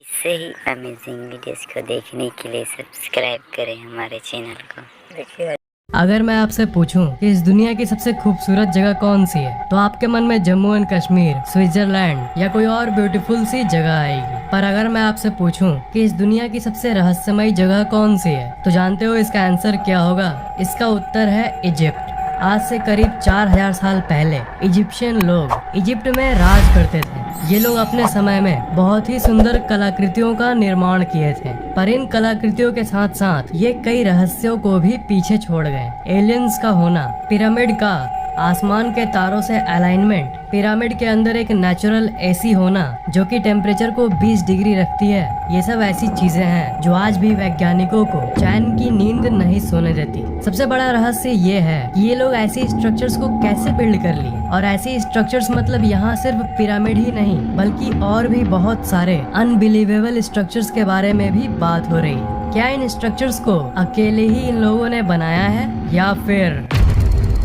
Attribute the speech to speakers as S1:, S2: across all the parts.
S1: इससे ही amazing videos को देखने के लिए सब्सक्राइब करें हमारे चैनल को। देखिए,
S2: अगर मैं आपसे पूछूं कि इस दुनिया की सबसे खूबसूरत जगह कौन सी है, तो आपके मन में जम्मू एंड कश्मीर, स्विट्जरलैंड या कोई और ब्यूटीफुल सी जगह आएगी। पर अगर मैं आपसे पूछूं कि इस दुनिया की सबसे रहस्यमयी जगह कौन सी है, तो जानते हो इसका आंसर क्या होगा? इसका उत्तर है इजिप्ट। आज से करीब 4000 साल पहले इजिप्शियन लोग इजिप्ट में राज करते थे। ये लोग अपने समय में बहुत ही सुंदर कलाकृतियों का निर्माण किए थे, पर इन कलाकृतियों के साथ साथ ये कई रहस्यों को भी पीछे छोड़ गए। एलियंस का होना, पिरामिड का आसमान के तारों से अलाइनमेंट, पिरामिड के अंदर एक नेचुरल एसी होना जो कि टेम्परेचर को 20 डिग्री रखती है, ये सब ऐसी चीजें हैं जो आज भी वैज्ञानिकों को चैन की नींद नहीं सोने देती। सबसे बड़ा रहस्य ये है कि ये लोग ऐसी स्ट्रक्चर्स को कैसे बिल्ड कर लिए, और ऐसी स्ट्रक्चर्स मतलब यहाँ सिर्फ पिरामिड ही नहीं बल्कि और भी बहुत सारे अनबिलीवेबल स्ट्रक्चर्स के बारे में भी बात हो रही है। क्या इन स्ट्रक्चर्स को अकेले ही इन लोगों ने बनाया है, या फिर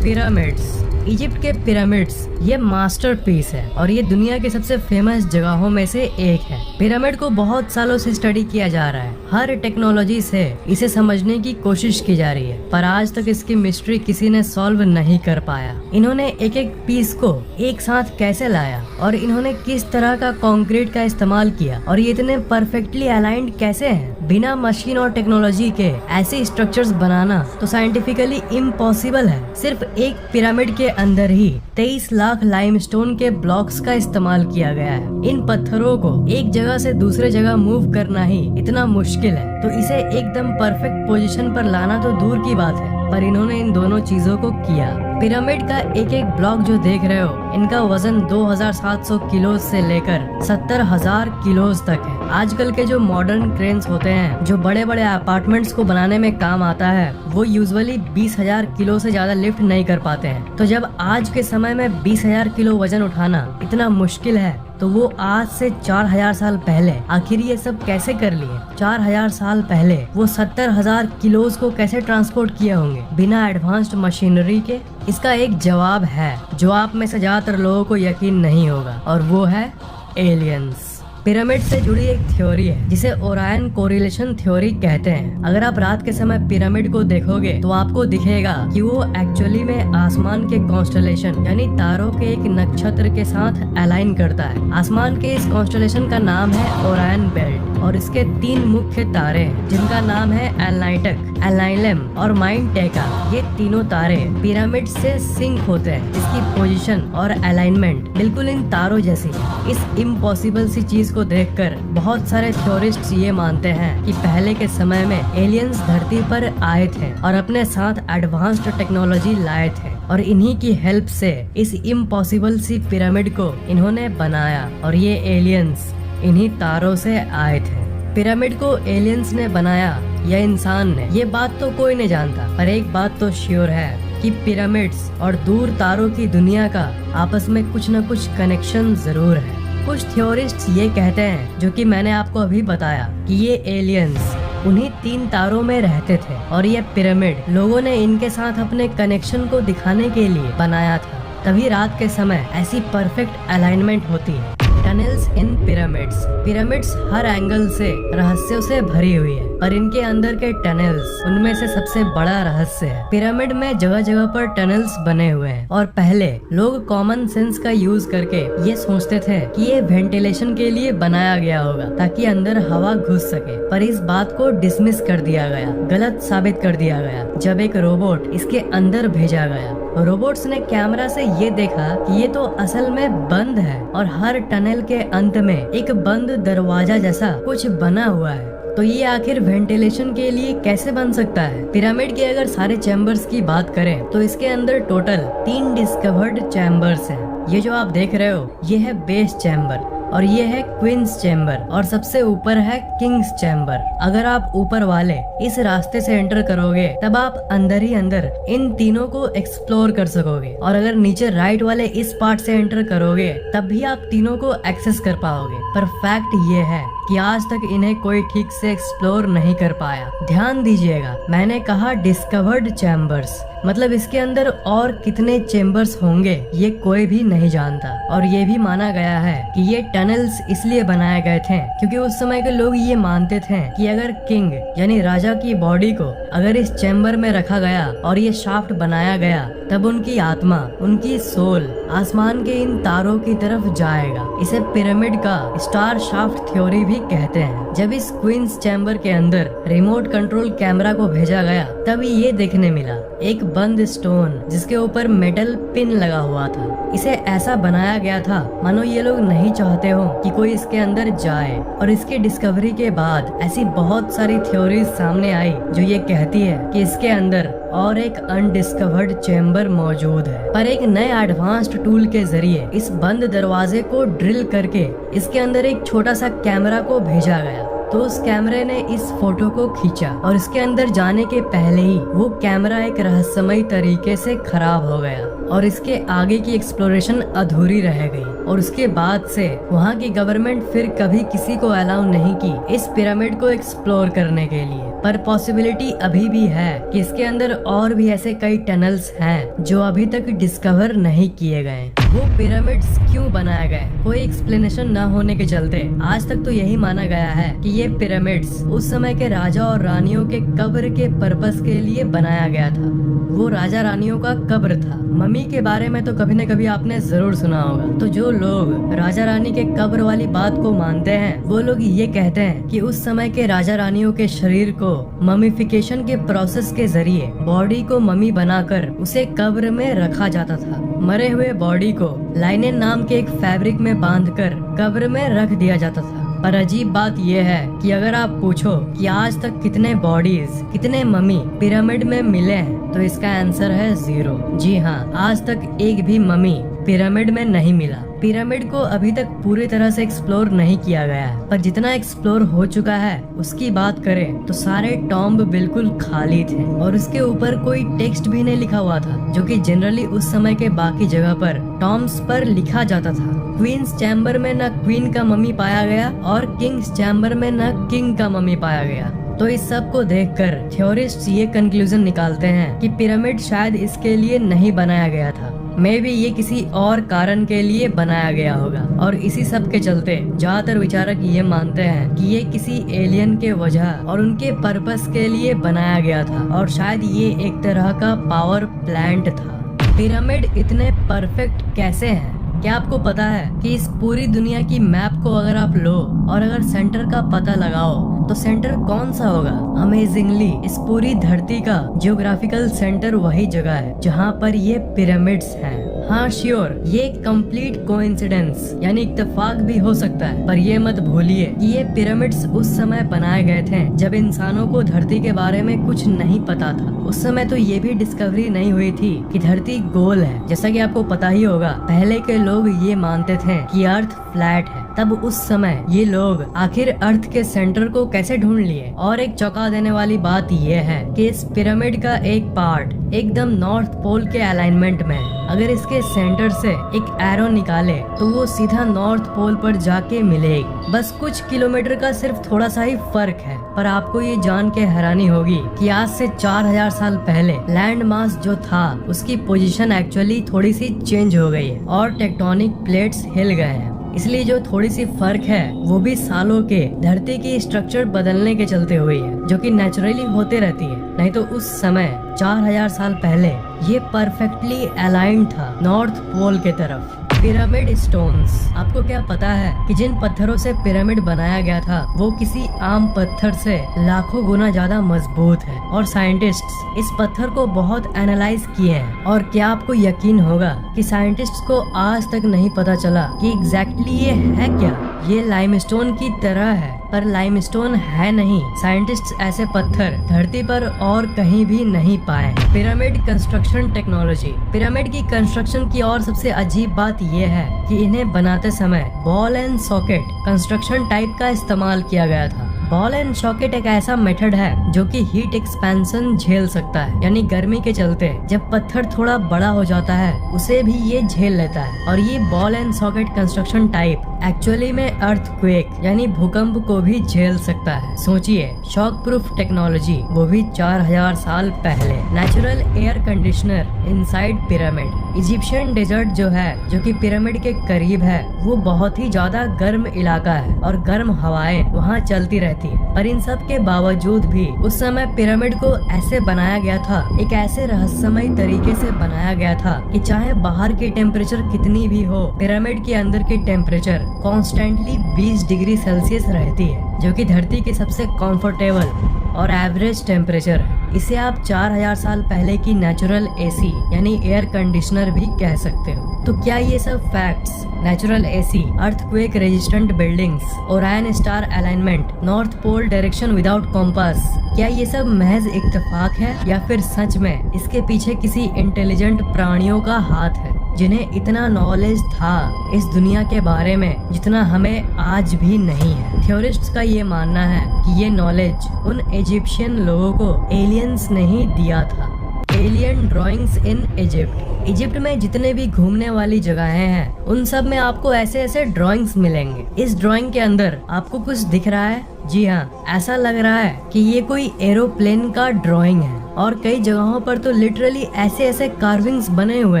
S2: पिरामिड्स? इजिप्ट के पिरामिड्स ये मास्टरपीस है और ये दुनिया की सबसे फेमस जगहों में से एक है। पिरामिड को बहुत सालों से स्टडी किया जा रहा है, हर टेक्नोलॉजी से इसे समझने की कोशिश की जा रही है, पर आज तक इसकी मिस्ट्री किसी ने सॉल्व नहीं कर पाया। इन्होंने एक एक पीस को एक साथ कैसे लाया, और इन्होंने किस तरह का कंक्रीट का इस्तेमाल किया, और ये इतने परफेक्टली अलाइंड कैसे हैं? बिना मशीन और टेक्नोलॉजी के ऐसे स्ट्रक्चर्स बनाना तो साइंटिफिकली इम्पॉसिबल है। सिर्फ एक पिरामिड के अंदर ही 23 लाख लाइमस्टोन के ब्लॉक्स का इस्तेमाल किया गया है। इन पत्थरों को एक जगह से दूसरे जगह मूव करना ही इतना मुश्किल है, तो इसे एकदम परफेक्ट पोजीशन पर लाना तो दूर की बात है, पर इन्होंने इन दोनों चीजों को किया। पिरामिड का एक एक ब्लॉक जो देख रहे हो, इनका वजन 2700 किलो से लेकर 70,000 किलो तक है। आजकल के जो मॉडर्न क्रेन्स होते हैं जो बड़े बड़े अपार्टमेंट्स को बनाने में काम आता है, वो यूजुअली 20,000 किलो से ज्यादा लिफ्ट नहीं कर पाते हैं। तो जब आज के समय में 20,000 किलो वजन उठाना इतना मुश्किल है, तो वो आज से 4000 साल पहले आखिर ये सब कैसे कर लिए? 4000 साल पहले वो 70,000 किलोज को कैसे ट्रांसपोर्ट किए होंगे बिना एडवांस्ड मशीनरी के? इसका एक जवाब है जो आप में से ज्यादातर लोगों को यकीन नहीं होगा, और वो है एलियंस। पिरामिड से जुड़ी एक थ्योरी है जिसे ओरायन कोरिलेशन थ्योरी कहते हैं। अगर आप रात के समय पिरामिड को देखोगे तो आपको दिखेगा कि वो एक्चुअली में आसमान के कॉन्स्टलेशन यानी तारों के एक नक्षत्र के साथ अलाइन करता है। आसमान के इस कॉन्स्टलेशन का नाम है ओरायन बेल्ट, और इसके 3 मुख्य तारे हैं जिनका नाम है एलनाइटक, एलाइलम और माइंड टेका। ये तीनों तारे पिरामिड से सिंक होते हैं। इसकी पोजीशन और अलाइनमेंट बिल्कुल इन तारों जैसी है। इस इम्पॉसिबल सी चीज को देखकर बहुत सारे थ्योरिस्ट्स ये मानते हैं कि पहले के समय में एलियंस धरती पर आए थे और अपने साथ एडवांस्ड टेक्नोलॉजी लाए थे, और इन्हीं की हेल्प से इस इम्पॉसिबल सी पिरामिड को इन्होंने बनाया, और ये एलियंस इन्हीं तारों से आए थे। पिरामिड को एलियंस ने बनाया या इंसान ने, ये बात तो कोई नहीं जानता, पर एक बात तो श्योर है कि पिरामिड्स और दूर तारों की दुनिया का आपस में कुछ न कुछ कनेक्शन जरूर है। कुछ थ्योरिस्ट्स ये कहते हैं, जो कि मैंने आपको अभी बताया, कि ये एलियंस उन्हीं 3 तारों में रहते थे, और ये पिरामिड लोगों ने इनके साथ अपने कनेक्शन को दिखाने के लिए बनाया था। तभी रात के समय ऐसी परफेक्ट अलाइनमेंट होती है। टनल्स इन पिरामिड्स। पिरामिड्स हर एंगल से रहस्यों से भरी हुई है, पर इनके अंदर के टनल्स उनमें से सबसे बड़ा रहस्य है। पिरामिड में जगह जगह पर टनल्स बने हुए हैं, और पहले लोग कॉमन सेंस का यूज करके ये सोचते थे कि ये वेंटिलेशन के लिए बनाया गया होगा ताकि अंदर हवा घुस सके, पर इस बात को डिसमिस कर दिया गया, गलत साबित कर दिया गया जब एक रोबोट इसके अंदर भेजा गया। रोबोट्स ने कैमरा से ये देखा कि ये तो असल में बंद है, और हर टनल के अंत में एक बंद दरवाजा जैसा कुछ बना हुआ है। तो ये आखिर वेंटिलेशन के लिए कैसे बन सकता है? पिरामिड के अगर सारे चैम्बर्स की बात करें तो इसके अंदर टोटल 3 डिस्कवर्ड चैम्बर्स हैं। ये जो आप देख रहे हो, ये है बेस चैम्बर, और ये है क्वींस चैम्बर, और सबसे ऊपर है किंग्स चैम्बर। अगर आप ऊपर वाले इस रास्ते से एंटर करोगे तब आप अंदर ही अंदर इन तीनों को एक्सप्लोर कर सकोगे, और अगर नीचे राइट वाले इस पार्ट से एंटर करोगे तब भी आप तीनों को एक्सेस कर पाओगे। पर फैक्ट ये है कि आज तक इन्हें कोई ठीक से एक्सप्लोर नहीं कर पाया। ध्यान दीजिएगा, मैंने कहा डिस्कवर्ड चैम्बर्स, मतलब इसके अंदर और कितने चेम्बर्स होंगे ये कोई भी नहीं जानता। और ये भी माना गया है कि ये टनल्स इसलिए बनाए गए थे क्योंकि उस समय के लोग ये मानते थे कि अगर किंग यानी राजा की बॉडी को अगर इस चैम्बर में रखा गया और ये शाफ्ट बनाया गया तब उनकी आत्मा, उनकी सोल आसमान के इन तारों की तरफ जाएगा। इसे पिरामिड का स्टार शाफ्ट थ्योरी भी कहते हैं। जब इस क्वींस चैम्बर के अंदर रिमोट कंट्रोल कैमरा को भेजा गया तब ये देखने मिला एक बंद स्टोन जिसके ऊपर मेटल पिन लगा हुआ था। इसे ऐसा बनाया गया था मानो ये लोग नहीं चाहते हो कि कोई इसके अंदर जाए। और इसके डिस्कवरी के बाद ऐसी बहुत सारी थ्योरीज सामने आई जो ये कहती है कि इसके अंदर और एक अनडिस्कवर्ड चैम्बर मौजूद है। पर एक नए एडवांस्ड टूल के जरिए इस बंद दरवाजे को ड्रिल करके इसके अंदर एक छोटा सा कैमरा को भेजा गया। तो उस कैमरे ने इस फोटो को खींचा और इसके अंदर जाने के पहले ही वो कैमरा एक रहस्यमयी तरीके से खराब हो गया और इसके आगे की एक्सप्लोरेशन अधूरी रह गई। और उसके बाद से वहाँ की गवर्नमेंट फिर कभी किसी को अलाउ नहीं की इस पिरामिड को एक्सप्लोर करने के लिए। पर पॉसिबिलिटी अभी भी है कि इसके अंदर और भी ऐसे कई टनल्स हैं जो अभी तक डिस्कवर नहीं किए गए। वो पिरामिड्स क्यों बनाए गए कोई एक्सप्लेनेशन न होने के चलते आज तक तो यही माना गया है कि ये पिरामिड्स उस समय के राजा और रानियों के कब्र के पर्पस के लिए बनाया गया था। वो राजा रानियों का कब्र था। मम्मी के बारे में तो कभी न कभी आपने जरूर सुना होगा। तो जो लोग राजा रानी के कब्र वाली बात को मानते हैं वो लोग ये कहते हैं कि उस समय के राजा रानियों के शरीर को ममीफिकेशन के प्रोसेस के जरिए बॉडी को मम्मी बनाकर उसे कब्र में रखा जाता था। मरे हुए बॉडी को लाइनेन नाम के एक फैब्रिक में बांधकर कब्र में रख दिया जाता था। पर अजीब बात यह है कि अगर आप पूछो कि आज तक कितने बॉडीज, कितने मम्मी पिरामिड में मिले हैं तो इसका आंसर है 0। जी हाँ, आज तक एक भी मम्मी पिरामिड में नहीं मिला। पिरामिड को अभी तक पूरी तरह से एक्सप्लोर नहीं किया गया है, पर जितना एक्सप्लोर हो चुका है उसकी बात करें तो सारे टॉम्ब बिल्कुल खाली थे और उसके ऊपर कोई टेक्स्ट भी नहीं लिखा हुआ था, जो कि जनरली उस समय के बाकी जगह पर टॉम्ब्स पर लिखा जाता था। क्वींस चैम्बर में न क्वीन का मम्मी पाया गया और किंग्स चैम्बर में न किंग का मम्मी पाया गया। तो इस सब को देखकर थ्योरिस्ट्स ये कंक्लूजन निकालते हैं कि पिरामिड शायद इसके लिए नहीं बनाया गया था, मे भी ये किसी और कारण के लिए बनाया गया होगा। और इसी सब के चलते ज्यादातर विचारक ये मानते हैं कि ये किसी एलियन के वजह और उनके पर्पस के लिए बनाया गया था और शायद ये एक तरह का पावर प्लांट था। पिरामिड इतने परफेक्ट कैसे हैं? क्या आपको पता है कि इस पूरी दुनिया की मैप को अगर आप लो और अगर सेंटर का पता लगाओ तो सेंटर कौन सा होगा? अमेजिंगली इस पूरी धरती का जियोग्राफिकल सेंटर वही जगह है जहाँ पर ये पिरामिड्स हैं। हाँ श्योर, ये कंप्लीट कोइंसिडेंस यानी इत्तेफाक भी हो सकता है, पर ये मत भूलिए कि ये पिरामिड्स उस समय बनाए गए थे जब इंसानों को धरती के बारे में कुछ नहीं पता था। उस समय तो ये भी डिस्कवरी नहीं हुई थी कि धरती गोल है। जैसा कि आपको पता ही होगा, पहले के लोग ये मानते थे कि अर्थ फ्लैट है। तब उस समय ये लोग आखिर अर्थ के सेंटर को कैसे ढूंढ लिए? और एक चौंका देने वाली बात ये है कि इस पिरामिड का एक पार्ट एकदम नॉर्थ पोल के अलाइनमेंट में है। अगर इसके सेंटर से एक एरो निकाले तो वो सीधा नॉर्थ पोल पर जाके मिलेगी। बस कुछ किलोमीटर का सिर्फ थोड़ा सा ही फर्क है। पर आपको ये जान के हैरानी होगी कि आज से 4000 साल पहले लैंड मास जो था उसकी पोजीशन एक्चुअली थोड़ी सी चेंज हो गई है और टेक्टोनिक प्लेट्स हिल गए हैं। इसलिए जो थोड़ी सी फर्क है वो भी सालों के धरती की स्ट्रक्चर बदलने के चलते हुई है, जो कि नेचुरली होते रहती है। नहीं तो उस समय 4000 साल पहले ये परफेक्टली अलाइंड था नॉर्थ पोल के तरफ। पिरामिड स्टोन्स, आपको क्या पता है कि जिन पत्थरों से पिरामिड बनाया गया था वो किसी आम पत्थर से लाखों गुना ज्यादा मजबूत है और साइंटिस्ट्स इस पत्थर को बहुत एनालाइज किए हैं। और क्या आपको यकीन होगा कि साइंटिस्ट्स को आज तक नहीं पता चला कि एग्जैक्टली ये है क्या? ये लाइमस्टोन की तरह है, पर लाइमस्टोन है नहीं। साइंटिस्ट्स ऐसे पत्थर धरती पर और कहीं भी नहीं पाए। पिरामिड कंस्ट्रक्शन टेक्नोलॉजी, पिरामिड की कंस्ट्रक्शन की और सबसे अजीब बात ये है कि इन्हें बनाते समय ball and socket construction type का इस्तेमाल किया गया था। बॉल एंड सॉकेट एक ऐसा मेथड है जो कि हीट एक्सपेंशन झेल सकता है, यानी गर्मी के चलते जब पत्थर थोड़ा बड़ा हो जाता है उसे भी ये झेल लेता है। और ये ball and socket construction type actually में अर्थक्वेक यानी भूकंप को भी झेल सकता है। सोचिए, शॉक प्रूफ टेक्नोलॉजी, वो भी 4000 साल पहले। Natural air conditioner inside pyramid. Egyptian desert जो है, जो कि पिरामिड के करीब है, वो बहुत ही ज्यादा गर्म इलाका है और गर्म हवाएं वहाँ चलती रहती है। पर इन सब के बावजूद भी उस समय पिरामिड को ऐसे बनाया गया था, एक ऐसे रहस्यमय तरीके से बनाया गया था कि चाहे बाहर की टेम्परेचर कितनी भी हो, पिरामिड के अंदर की टेम्परेचर कॉन्स्टेंटली 20 डिग्री सेल्सियस रहती है, जो कि धरती के सबसे कंफर्टेबल और एवरेज टेम्परेचर है। इसे आप 4000 साल पहले की नेचुरल एसी यानी एयर कंडीशनर भी कह सकते हो। तो क्या ये सब facts, natural AC, earthquake resistant buildings, Orion star alignment, north pole direction without compass, क्या ये सब महज इत्तेफाक है या फिर सच में इसके पीछे किसी इंटेलिजेंट प्राणियों का हाथ है, जिन्हें इतना नॉलेज था इस दुनिया के बारे में जितना हमें आज भी नहीं है? थ्योरिस्ट्स का ये मानना है कि ये नॉलेज उन इजिप्शियन लोगों को एलियंस ने ही दिया था। Alien drawings in Egypt. Egypt में जितने भी घूमने वाली जगहें हैं उन सब में आपको ऐसे ऐसे ड्राइंग्स मिलेंगे। इस ड्राइंग के अंदर आपको कुछ दिख रहा है? जी हाँ, ऐसा लग रहा है कि ये कोई एरोप्लेन का ड्राइंग है। और कई जगहों पर तो लिटरली ऐसे ऐसे कार्विंग्स बने हुए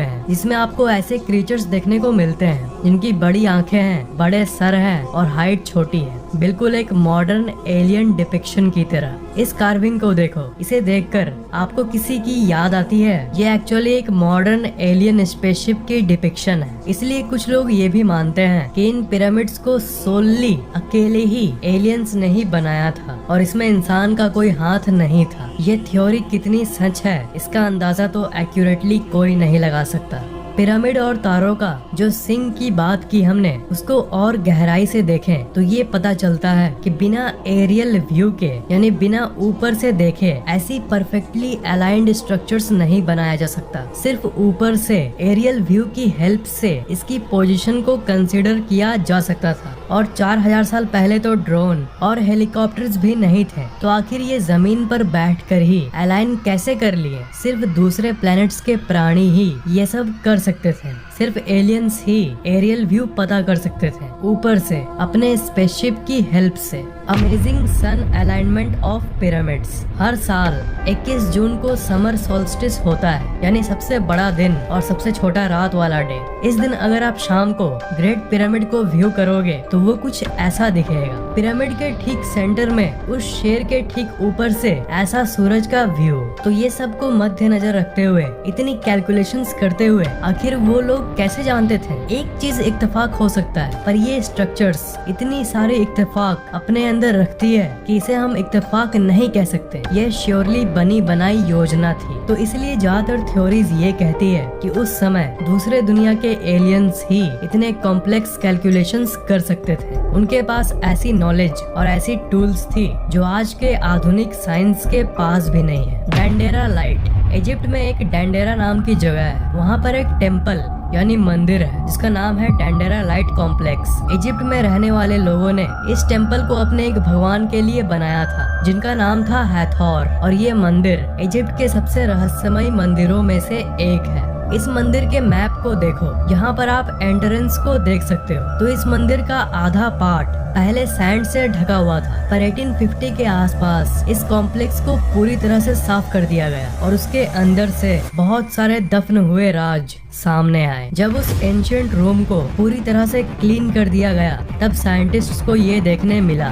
S2: हैं जिसमें आपको ऐसे क्रीचर्स देखने को मिलते हैं जिनकी बड़ी आंखें हैं, बड़े सर हैं और हाइट छोटी है, बिल्कुल एक मॉडर्न एलियन डिपिक्शन की तरह। इस कार्विंग को देखो, इसे देखकर आपको किसी की याद आती है? ये एक्चुअली एक मॉडर्न एलियन स्पेसशिप की डिपिक्शन है। इसलिए कुछ लोग ये भी मानते हैं कि इन पिरामिड्स को सोलली अकेले ही एलियंस ने ही बनाया था और इसमें इंसान का कोई हाथ नहीं था। ये थ्योरी कितनी सच है इसका अंदाजा तो एक्यूरेटली कोई नहीं लगा सकता। पिरामिड और तारों का जो सिंक की बात की हमने, उसको और गहराई से देखें तो ये पता चलता है कि बिना एरियल व्यू के यानी बिना ऊपर से देखे ऐसी परफेक्टली अलाइंड स्ट्रक्चर्स नहीं बनाया जा सकता। सिर्फ ऊपर से एरियल व्यू की हेल्प से इसकी पोजीशन को कंसीडर किया जा सकता था। और 4000 साल पहले तो ड्रोन और हेलीकॉप्टर्स भी नहीं थे, तो आखिर ये जमीन पर बैठकर ही अलाइन कैसे कर लिए? सिर्फ दूसरे प्लैनेट्स के प्राणी ही ये सब कर सकते थे। सिर्फ एलियंस ही एरियल व्यू पता कर सकते थे ऊपर से अपने स्पेसशिप की हेल्प से। Amazing sun alignment of pyramids. हर साल 21 जून को समर सोल्स्टिस होता है, यानी सबसे बड़ा दिन और सबसे छोटा रात वाला डे। इस दिन अगर आप शाम को ग्रेट पिरामिड को व्यू करोगे तो वो कुछ ऐसा दिखेगा। पिरामिड के ठीक सेंटर में उस शेर के ठीक ऊपर से ऐसा सूरज का व्यू। तो ये सबको मद्देनजर रखते हुए, इतनी कैलकुलेशंस करते हुए आखिर वो लोग कैसे जानते थे? एक चीज इत्तेफाक हो सकता है, पर ये स्ट्रक्चर्स इतनी सारे इत्तेफाक अपने अंदर रखती है कि इसे हम इत्तेफाक नहीं कह सकते। ये श्योरली बनी बनाई योजना थी। तो इसलिए ज्यादातर थ्योरीज ये कहती है कि उस समय दूसरे दुनिया के एलियंस ही इतने कॉम्प्लेक्स कैलकुलेशंस कर सकते थे। उनके पास ऐसी नॉलेज और ऐसी टूल्स थी जो आज के आधुनिक साइंस के पास भी नहीं है। Dendera light. इजिप्ट में एक डेंडेरा नाम की जगह है। वहाँ पर एक टेम्पल यानी मंदिर है जिसका नाम है डेंडेरा लाइट कॉम्प्लेक्स। इजिप्ट में रहने वाले लोगों ने इस टेम्पल को अपने एक भगवान के लिए बनाया था जिनका नाम था हैथोर। और ये मंदिर इजिप्ट के सबसे रहस्यमय मंदिरों में से एक है। इस मंदिर के मैप को देखो, यहाँ पर आप एंट्रेंस को देख सकते हो। तो इस मंदिर का आधा पार्ट पहले सैंड से ढका हुआ था, पर 1850 के आसपास इस कॉम्प्लेक्स को पूरी तरह से साफ कर दिया गया और उसके अंदर से बहुत सारे दफन हुए राज सामने आए। जब उस एंशिएंट रूम को पूरी तरह से क्लीन कर दिया गया तब साइंटिस्ट्स को ये देखने मिला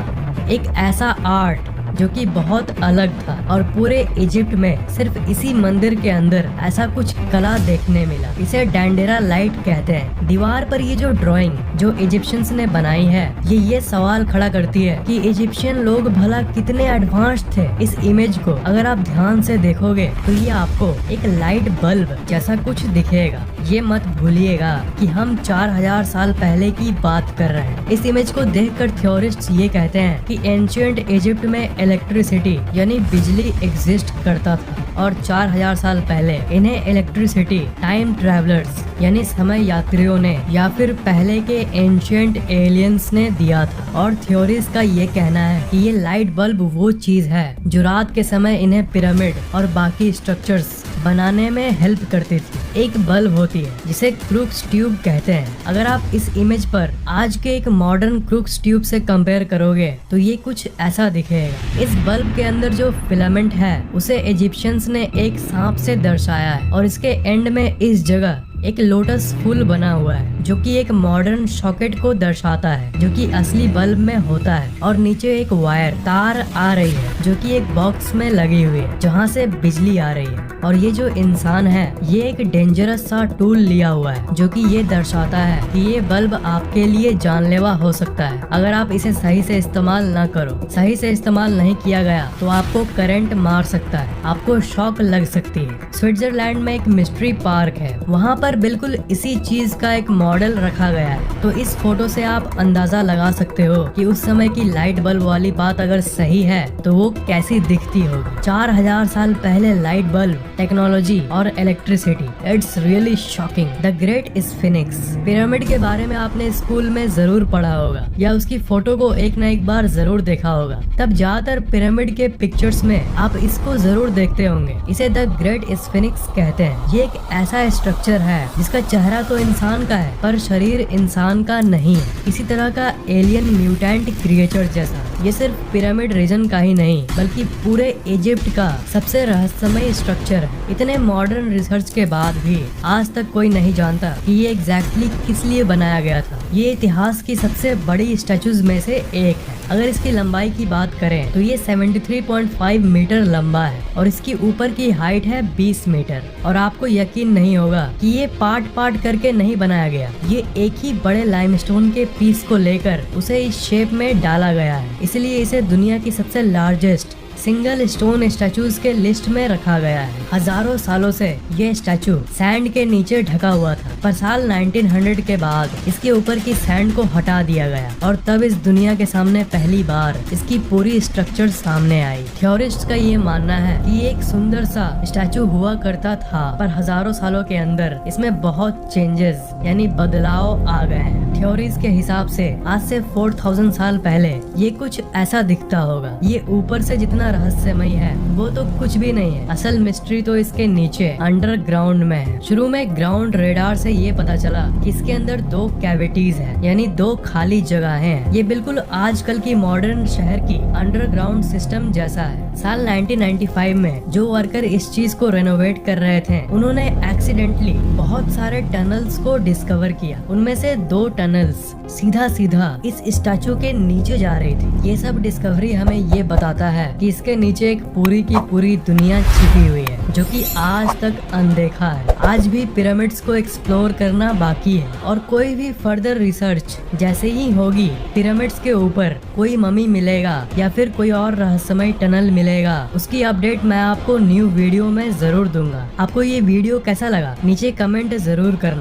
S2: एक ऐसा आर्ट जो कि बहुत अलग था और पूरे इजिप्ट में सिर्फ इसी मंदिर के अंदर ऐसा कुछ कला देखने मिला। इसे डेंडेरा लाइट कहते हैं। दीवार पर ये जो ड्राइंग जो इजिप्शियंस ने बनाई है ये सवाल खड़ा करती है कि इजिप्शियन लोग भला कितने एडवांस थे। इस इमेज को अगर आप ध्यान से देखोगे तो ये आपको एक लाइट बल्ब जैसा कुछ दिखेगा। ये मत भूलिएगा कि हम 4000 साल पहले की बात कर रहे हैं। इस इमेज को देखकर थ्योरिस्ट्स ये कहते हैं कि एंशिएंट इजिप्ट में इलेक्ट्रिसिटी यानी बिजली एग्जिस्ट करता था और 4000 साल पहले इन्हें इलेक्ट्रिसिटी टाइम ट्रैवलर्स यानी समय यात्रियों ने या फिर पहले के एंशिएंट एलियंस ने दिया था। और थ्योरीज का ये कहना है कि ये लाइट बल्ब वो चीज है जो रात के समय इन्हें पिरामिड और बाकी स्ट्रक्चर्स बनाने में हेल्प करती थी। एक बल्ब होती है जिसे क्रूक्स ट्यूब कहते हैं। अगर आप इस इमेज पर आज के एक मॉडर्न क्रूक्स ट्यूब से कंपेयर करोगे तो ये कुछ ऐसा दिखेगा। इस बल्ब के अंदर जो फिलामेंट है उसे इजिप्शियंस ने एक सांप से दर्शाया है और इसके एंड में इस जगह एक लोटस फूल बना हुआ है जो कि एक मॉडर्न सॉकेट को दर्शाता है जो कि असली बल्ब में होता है। और नीचे एक वायर तार आ रही है जो कि एक बॉक्स में लगी हुई है जहाँ से बिजली आ रही है। और ये जो इंसान है ये एक डेंजरस सा टूल लिया हुआ है जो कि ये दर्शाता है कि ये बल्ब आपके लिए जानलेवा हो सकता है अगर आप इसे सही से इस्तेमाल ना करो। सही से इस्तेमाल नहीं किया गया तो आपको करंट मार सकता है, आपको शॉक लग सकती है। स्विट्जरलैंड में एक मिस्ट्री पार्क है, वहाँ पर बिल्कुल इसी चीज का एक मॉडल रखा गया है। तो इस फोटो से आप अंदाजा लगा सकते हो कि उस समय की लाइट बल्ब वाली बात अगर सही है तो वो कैसी दिखती होगी। 4000 साल पहले लाइट बल्ब, टेक्नोलॉजी और electricity, it's really shocking. The great sphinx pyramid के बारे में आपने स्कूल में जरूर पढ़ा होगा या उसकी फोटो को एक न एक बार जरूर देखा होगा। तब ज्यादातर पिरामिड के पिक्चर्स में आप इसको जरूर देखते होंगे। इसे द ग्रेट स्फिनिक्स कहते हैं। ये एक ऐसा स्ट्रक्चर है जिसका चेहरा तो इंसान का है पर शरीर इंसान का नहीं है। इसी तरह का एलियन म्यूटेंट क्रिएचर जैसा। ये सिर्फ पिरामिड रीजन का ही नहीं बल्कि पूरे इजिप्ट का सबसे रहस्यमय स्ट्रक्चर है। इतने मॉडर्न रिसर्च के बाद भी आज तक कोई नहीं जानता कि ये एग्जैक्टली किस लिए बनाया गया था। ये इतिहास की सबसे बड़ी स्टैचूज में से एक है। अगर इसकी लंबाई की बात करें तो ये 73.5 मीटर लंबा है और इसकी ऊपर की हाइट है 20 मीटर। और आपको यकीन नहीं होगा कि ये पार्ट पार्ट करके नहीं बनाया गया। ये एक ही बड़े लाइमस्टोन के पीस को लेकर उसे इस शेप में डाला गया है, इसलिए इसे दुनिया की सबसे लार्जेस्ट सिंगल स्टोन स्टैचूज के लिस्ट में रखा गया है। हजारों सालों से ये स्टैचू सैंड के नीचे ढका हुआ था पर साल 1900 के बाद इसके ऊपर की सैंड को हटा दिया गया और तब इस दुनिया के सामने पहली बार इसकी पूरी स्ट्रक्चर सामने आई। थ्योरिस्ट्स का ये मानना है कि ये एक सुंदर सा स्टैचू हुआ करता था पर हजारों सालों के अंदर इसमें बहुत चेंजेस यानी बदलाव आ गए हैं। थ्योरीज के हिसाब से आज से 4000 साल पहले ये कुछ ऐसा दिखता होगा। ये ऊपर से जितना रहस्यमय है वो तो कुछ भी नहीं है। असल मिस्ट्री तो इसके नीचे अंडरग्राउंड में है। शुरू में ग्राउंड रेडार से ये पता चला कि इसके अंदर 2 कैविटीज हैं यानी 2 खाली जगह हैं। ये बिल्कुल आजकल की मॉडर्न शहर की अंडरग्राउंड सिस्टम जैसा है। साल 1995 में जो वर्कर इस चीज को रेनोवेट कर रहे थे उन्होंने एक्सीडेंटली बहुत सारे टनल्स को डिस्कवर किया। उनमें से 2 टनल्स सीधा इस स्टैचू के नीचे जा रही थी। ये सब डिस्कवरी हमें ये बताता है कि इसके नीचे एक पूरी की पूरी दुनिया छिपी हुई है जो कि आज तक अनदेखा है। आज भी पिरामिड्स को एक्सप्लोर करना बाकी है और कोई भी फर्दर रिसर्च जैसे ही होगी पिरामिड्स के ऊपर कोई ममी मिलेगा या फिर कोई और रहस्यमय टनल मिलेगा, उसकी अपडेट मैं आपको न्यू वीडियो में जरूर दूंगा। आपको ये वीडियो कैसा लगा नीचे कमेंट जरूर करना।